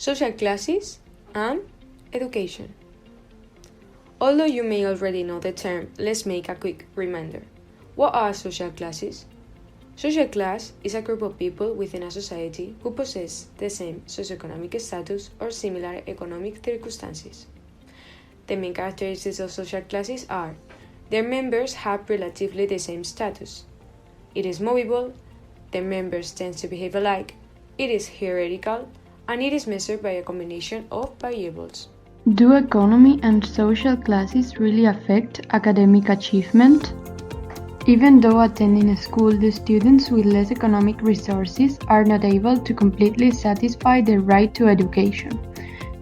social classes, and education. Although you may already know the term, let's make a quick reminder. What are social classes? Social class is a group of people within a society who possess the same socioeconomic status or similar economic circumstances. The main characteristics of social classes are: their members have relatively the same status, it is movable, their members tend to behave alike, it is hierarchical, and it is measured by a combination of variables. Do economy and social classes really affect academic achievement? Even though attending school, the students with less economic resources are not able to completely satisfy their right to education.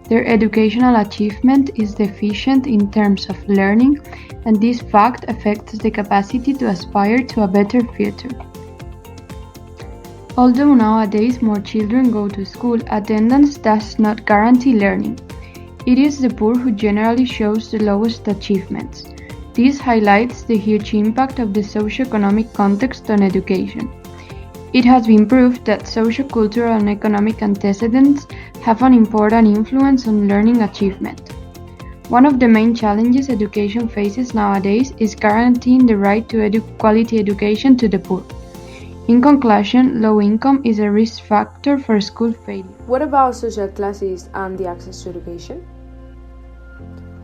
Their educational achievement is deficient in terms of learning, and this fact affects the capacity to aspire to a better future. Although nowadays more children go to school, attendance does not guarantee learning. It is the poor who generally shows the lowest achievements. This highlights the huge impact of the socio-economic context on education. It has been proved that socio-cultural and economic antecedents have an important influence on learning achievement. One of the main challenges education faces nowadays is guaranteeing the right to quality education to the poor. In conclusion, low income is a risk factor for school failure. What about social classes and the access to education?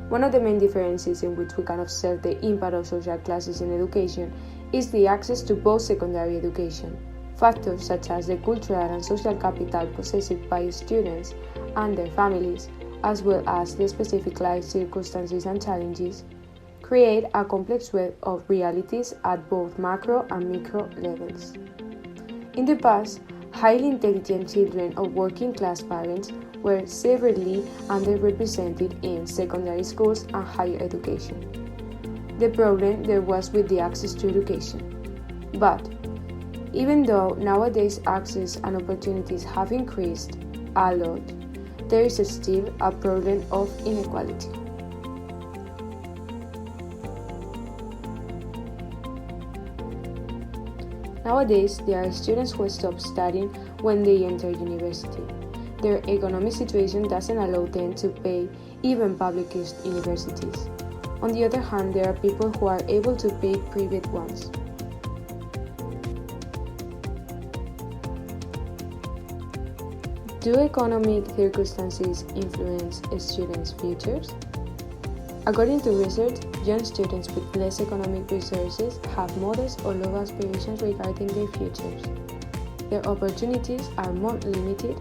One of the main differences in which we can observe the impact of social classes in education is the access to post-secondary education. Factors such as the cultural and social capital possessed by students and their families, as well as the specific life circumstances and challenges, create a complex web of realities at both macro and micro levels. In the past, highly intelligent children of working-class parents were severely underrepresented in secondary schools and higher education. The problem there was with the access to education. But even though nowadays access and opportunities have increased a lot, there is still a problem of inequality. Nowadays, there are students who stop studying when they enter university. Their economic situation doesn't allow them to pay even public universities. On the other hand, there are people who are able to pay private ones. Do economic circumstances influence students' futures? According to research, young students with less economic resources have modest or low aspirations regarding their futures. Their opportunities are more limited,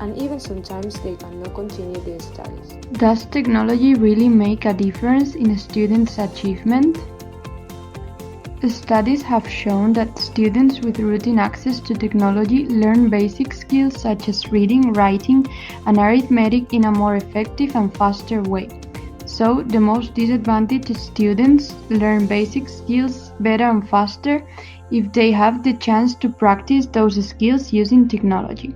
and even sometimes they cannot continue their studies. Does technology really make a difference in a student's achievement? Studies have shown that students with routine access to technology learn basic skills such as reading, writing, and arithmetic in a more effective and faster way. So, the most disadvantaged students learn basic skills better and faster if they have the chance to practice those skills using technology.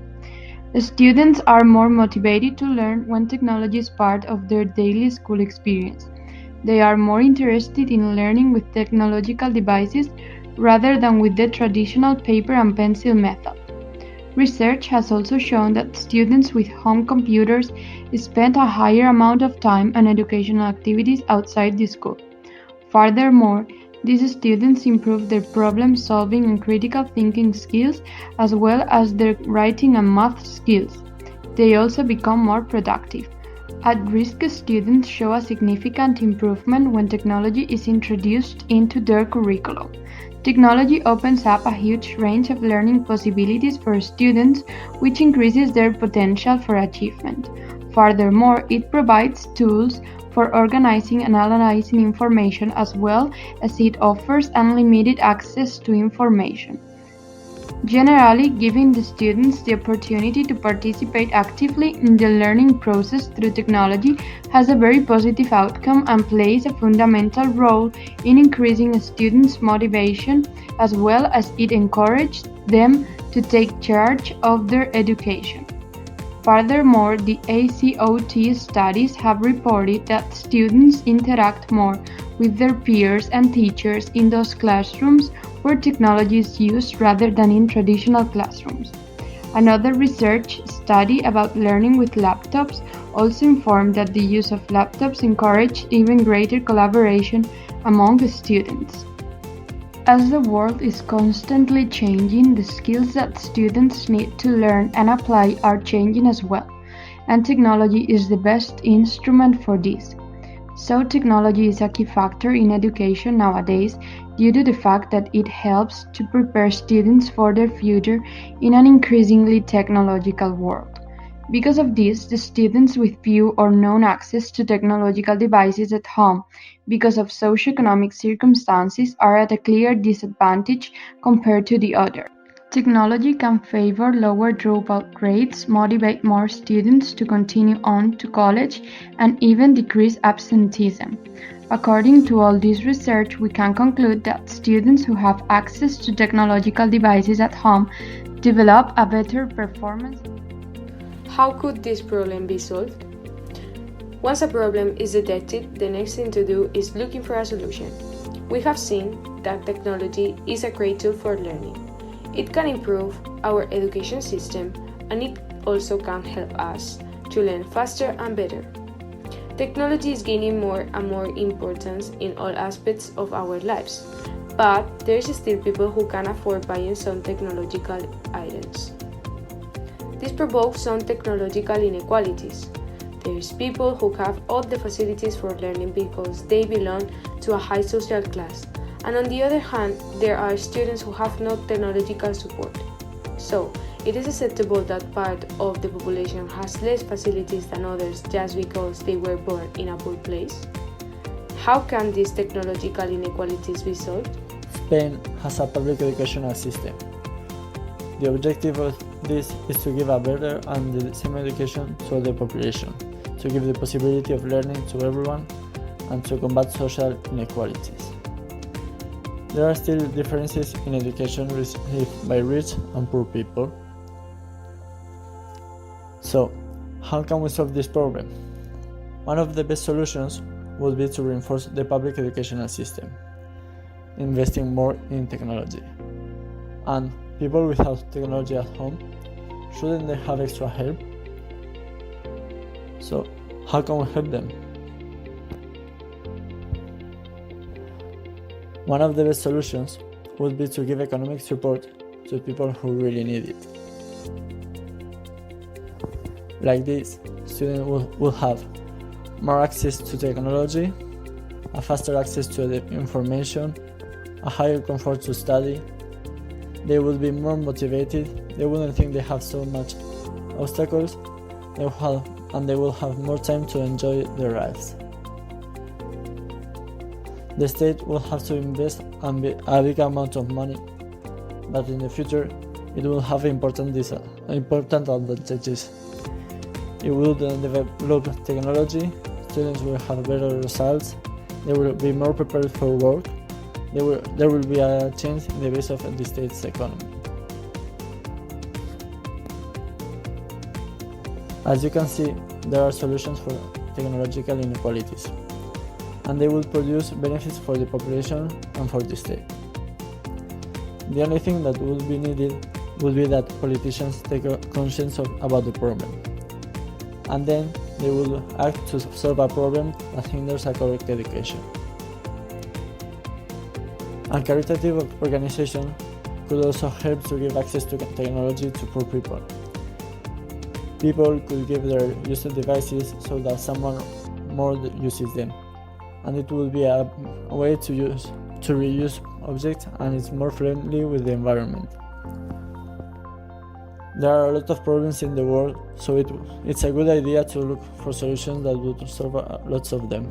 Students are more motivated to learn when technology is part of their daily school experience. They are more interested in learning with technological devices rather than with the traditional paper and pencil method. Research has also shown that students with home computers spend a higher amount of time on educational activities outside the school. Furthermore, these students improve their problem-solving and critical thinking skills as well as their writing and math skills. They also become more productive. At-risk students show a significant improvement when technology is introduced into their curriculum. Technology opens up a huge range of learning possibilities for students, which increases their potential for achievement. Furthermore, it provides tools for organizing and analyzing information as well as it offers unlimited access to information. Generally, giving the students the opportunity to participate actively in the learning process through technology has a very positive outcome and plays a fundamental role in increasing students' motivation as well as it encourages them to take charge of their education. Furthermore, the ACOT studies have reported that students interact more with their peers and teachers in those classrooms where technology is used rather than in traditional classrooms. Another research study about learning with laptops also informed that the use of laptops encouraged even greater collaboration among the students. As the world is constantly changing, the skills that students need to learn and apply are changing as well, and technology is the best instrument for this. So technology is a key factor in education nowadays due to the fact that it helps to prepare students for their future in an increasingly technological world. Because of this, the students with few or no access to technological devices at home because of socioeconomic circumstances are at a clear disadvantage compared to the others. Technology can favor lower dropout rates, motivate more students to continue on to college, and even decrease absenteeism. According to all this research, we can conclude that students who have access to technological devices at home develop a better performance. How could this problem be solved? Once a problem is detected, the next thing to do is looking for a solution. We have seen that technology is a great tool for learning. It can improve our education system, and it also can help us to learn faster and better. Technology is gaining more and more importance in all aspects of our lives, but there is still people who can afford buying some technological items. This provokes some technological inequalities. There is people who have all the facilities for learning because they belong to a high social class, and on the other hand, there are students who have no technological support. So, it is acceptable that part of the population has less facilities than others just because they were born in a poor place. How can these technological inequalities be solved? Spain has a public educational system. The objective of this is to give a better and the same education to all the population, to give the possibility of learning to everyone, and to combat social inequalities. There are still differences in education received by rich and poor people. So, how can we solve this problem? One of the best solutions would be to reinforce the public educational system, investing more in technology. And people without technology at home, shouldn't they have extra help? So, how can we help them? One of the best solutions would be to give economic support to people who really need it. Like this, students will have more access to technology, a faster access to the information, a higher comfort to study. They will be more motivated, they wouldn't think they have so much obstacles, and they will have more time to enjoy their lives. The state will have to invest a big amount of money, but in the future it will have important advantages. It will develop technology, students will have better results, they will be more prepared for work, there will be a change in the base of the state's economy. As you can see, there are solutions for technological inequalities, and they will produce benefits for the population and for the state. The only thing that would be needed would be that politicians take conscience about the problem, and then they will act to solve a problem that hinders a correct education. A caritative organization could also help to give access to technology to poor people. People could give their used devices so that someone more uses them, and it will be a way to reuse objects, and it's more friendly with the environment. There are a lot of problems in the world, so it's a good idea to look for solutions that would solve lots of them.